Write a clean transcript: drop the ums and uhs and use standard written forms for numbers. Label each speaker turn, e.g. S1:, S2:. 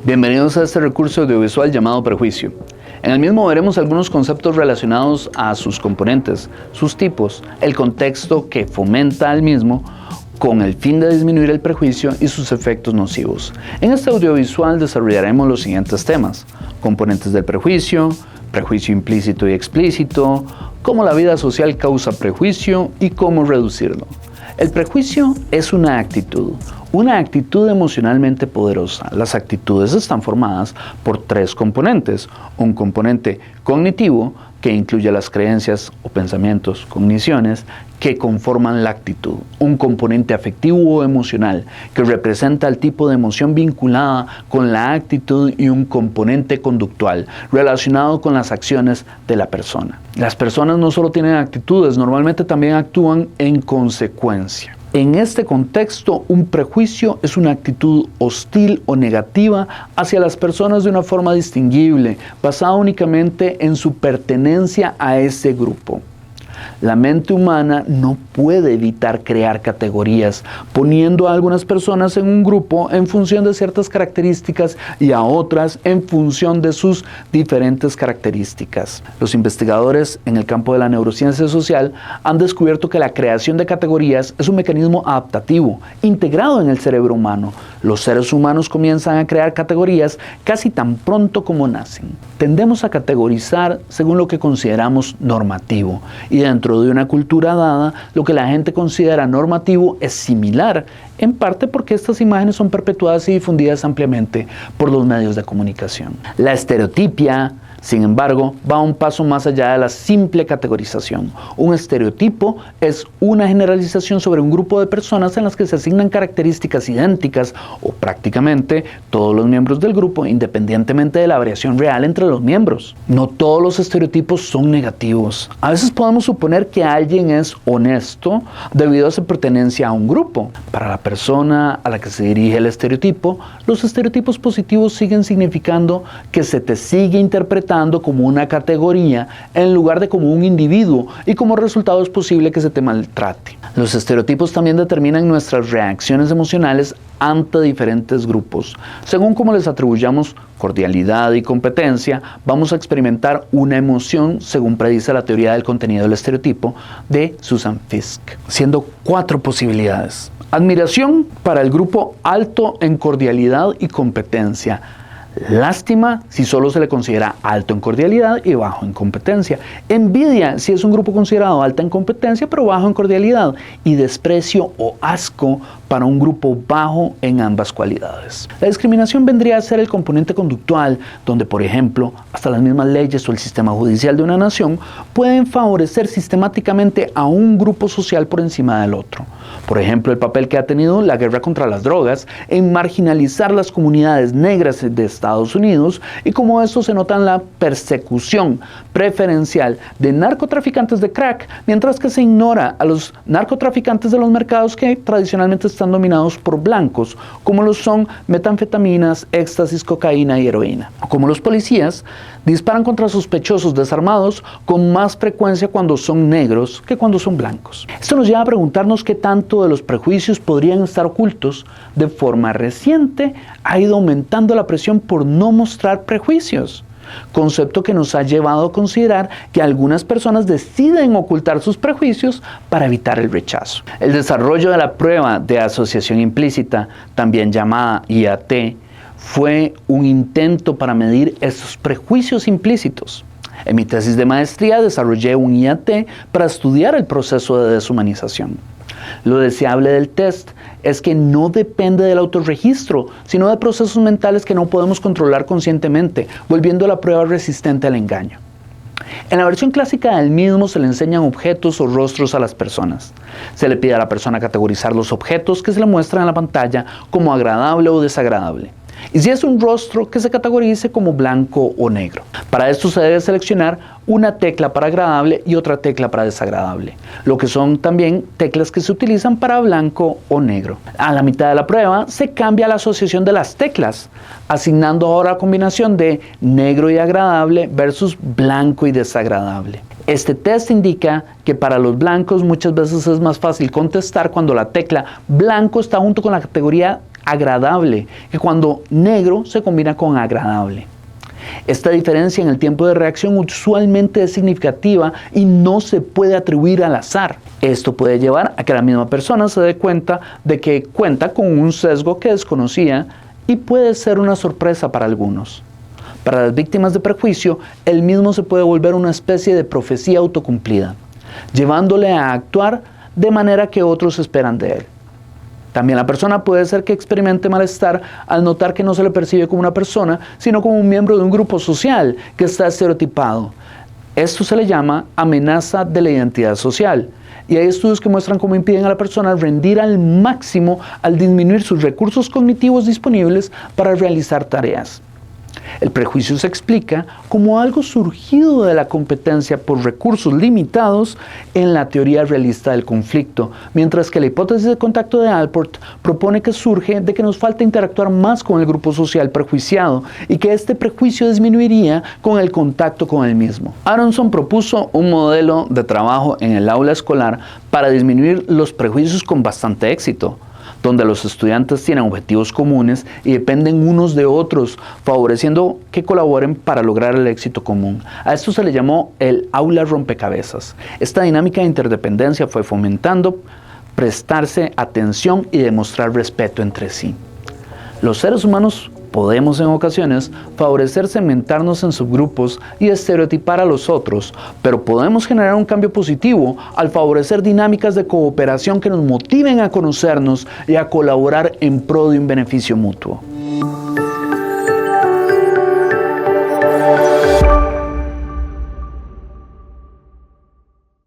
S1: Bienvenidos a este recurso audiovisual llamado Prejuicio. En el mismo veremos algunos conceptos relacionados a sus componentes, sus tipos, el contexto que fomenta al mismo, con el fin de disminuir el prejuicio y sus efectos nocivos. En este audiovisual desarrollaremos los siguientes temas: componentes del prejuicio, prejuicio implícito y explícito, cómo la vida social causa prejuicio y cómo reducirlo. El prejuicio es una actitud emocionalmente poderosa. Las actitudes están formadas por tres componentes: un componente cognitivo, que incluye las creencias o pensamientos, cogniciones, que conforman la actitud; un componente afectivo o emocional, que representa el tipo de emoción vinculada con la actitud; y un componente conductual, relacionado con las acciones de la persona. Las personas no solo tienen actitudes, normalmente también actúan en consecuencia. En este contexto, un prejuicio es una actitud hostil o negativa hacia las personas de una forma distinguible, basada únicamente en su pertenencia a ese grupo. La mente humana no puede evitar crear categorías, poniendo a algunas personas en un grupo en función de ciertas características y a otras en función de sus diferentes características. Los investigadores en el campo de la neurociencia social han descubierto que la creación de categorías es un mecanismo adaptativo, integrado en el cerebro humano. Los seres humanos comienzan a crear categorías casi tan pronto como nacen. Tendemos a categorizar según lo que consideramos normativo, y dentro de una cultura dada, lo que la gente considera normativo es similar, en parte porque estas imágenes son perpetuadas y difundidas ampliamente por los medios de comunicación. La estereotipia, sin embargo, va un paso más allá de la simple categorización. Un estereotipo es una generalización sobre un grupo de personas en las que se asignan características idénticas o prácticamente todos los miembros del grupo, independientemente de la variación real entre los miembros. No todos los estereotipos son negativos. A veces podemos suponer que alguien es honesto debido a su pertenencia a un grupo. Para la persona a la que se dirige el estereotipo, los estereotipos positivos siguen significando que se te sigue interpretando como una categoría en lugar de como un individuo, y como resultado es posible que se te maltrate. Los estereotipos también determinan nuestras reacciones emocionales ante diferentes grupos. Según cómo les atribuyamos cordialidad y competencia, vamos a experimentar una emoción, según predice la teoría del contenido del estereotipo de Susan Fiske, siendo 4 posibilidades. Admiración para el grupo alto en cordialidad y competencia. Lástima si solo se le considera alto en cordialidad y bajo en competencia. Envidia si es un grupo considerado alta en competencia pero bajo en cordialidad. Y desprecio o asco para un grupo bajo en ambas cualidades. La discriminación vendría a ser el componente conductual, donde, por ejemplo, hasta las mismas leyes o el sistema judicial de una nación pueden favorecer sistemáticamente a un grupo social por encima del otro. Por ejemplo, el papel que ha tenido la guerra contra las drogas en marginalizar las comunidades negras de Estados Unidos, y cómo esto se nota en la persecución preferencial de narcotraficantes de crack, mientras que se ignora a los narcotraficantes de los mercados que tradicionalmente están dominados por blancos, como lo son metanfetaminas, éxtasis, cocaína y heroína. Como los policías disparan contra sospechosos desarmados con más frecuencia cuando son negros que cuando son blancos. Esto nos lleva a preguntarnos qué tanto de los prejuicios podrían estar ocultos. De forma reciente ha ido aumentando la presión por no mostrar prejuicios, concepto que nos ha llevado a considerar que algunas personas deciden ocultar sus prejuicios para evitar el rechazo. El desarrollo de la prueba de asociación implícita, también llamada IAT, fue un intento para medir estos prejuicios implícitos. En mi tesis de maestría desarrollé un IAT para estudiar el proceso de deshumanización. Lo deseable del test es que no depende del autorregistro, sino de procesos mentales que no podemos controlar conscientemente, volviendo la prueba resistente al engaño. En la versión clásica del mismo se le enseñan objetos o rostros a las personas. Se le pide a la persona categorizar los objetos que se le muestran en la pantalla como agradable o desagradable. Y si es un rostro, que se categorice como blanco o negro. Para esto se debe seleccionar una tecla para agradable y otra tecla para desagradable, lo que son también teclas que se utilizan para blanco o negro. A la mitad de la prueba se cambia la asociación de las teclas, asignando ahora la combinación de negro y agradable versus blanco y desagradable. Este test indica que para los blancos muchas veces es más fácil contestar cuando la tecla blanco está junto con la categoría agradable, que cuando negro se combina con agradable. Esta diferencia en el tiempo de reacción usualmente es significativa y no se puede atribuir al azar. Esto puede llevar a que la misma persona se dé cuenta de que cuenta con un sesgo que desconocía y puede ser una sorpresa para algunos. Para las víctimas de prejuicio, el mismo se puede volver una especie de profecía autocumplida, llevándole a actuar de manera que otros esperan de él. También la persona puede ser que experimente malestar al notar que no se le percibe como una persona, sino como un miembro de un grupo social que está estereotipado. Esto se le llama amenaza de la identidad social. Y hay estudios que muestran cómo impiden a la persona rendir al máximo al disminuir sus recursos cognitivos disponibles para realizar tareas. El prejuicio se explica como algo surgido de la competencia por recursos limitados en la teoría realista del conflicto, mientras que la hipótesis de contacto de Allport propone que surge de que nos falta interactuar más con el grupo social prejuiciado y que este prejuicio disminuiría con el contacto con el mismo. Aronson propuso un modelo de trabajo en el aula escolar para disminuir los prejuicios con bastante éxito, donde los estudiantes tienen objetivos comunes y dependen unos de otros, favoreciendo que colaboren para lograr el éxito común. A esto se le llamó el aula rompecabezas. Esta dinámica de interdependencia fue fomentando prestarse atención y demostrar respeto entre sí. Los seres humanos podemos en ocasiones favorecer segmentarnos en subgrupos y estereotipar a los otros, pero podemos generar un cambio positivo al favorecer dinámicas de cooperación que nos motiven a conocernos y a colaborar en pro de un beneficio mutuo.